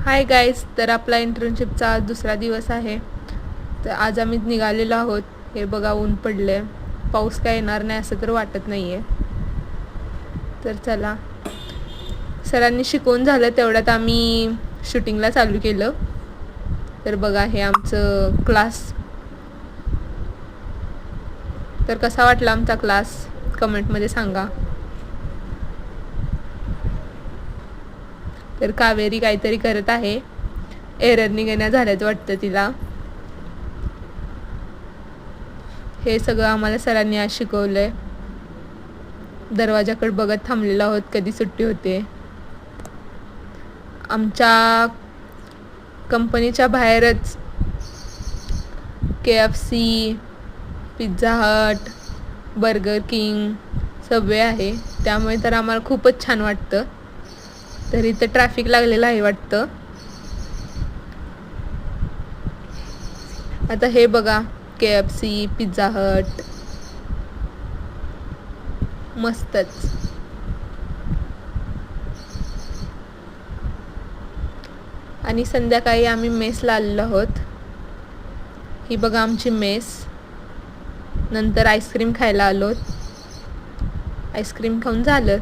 Hi guys, तर आपला इंटर्नशिपचा आज दुसरा दिवस आहे. तर आज आम्ही निघालेलो आहोत. हे बघा, ऊन पडले, पाऊस काय येणार नाही असं तर वाटत नाही आहे. तर चला, सरांनी शिकवून झालं तेवढ्यात आम्ही शूटिंगला चालू केलं. तर बघा, हे आमचं क्लास. तर कसा वाटला आमचा क्लास कमेंटमध्ये सांगा. तर कावेरी काहीतरी करत आहे, एरर निघण्या झाल्याचं वाटतं तिला. हे सगळं आम्हाला सरांनी आज शिकवलंय. दरवाजाकडे बघत थांबलेलो आहोत कधी सुट्टी होते. आमच्या कंपनीच्या बाहेरच KFC, Pizza Hut, burger king, Subway आहे. त्यामुळे तर आम्हाला खूपच छान वाटतं. तर इथं ट्रॅफिक लागलेलं आहे वाटतं. आता हे बघा, KFC, पिझ्झा हट, मस्तच. आणि संध्याकाळी आम्ही मेसला आलेलो आहोत. ही बघा आमची मेस. नंतर आईस्क्रीम खायला आलो. आईस्क्रीम खाऊन झालं.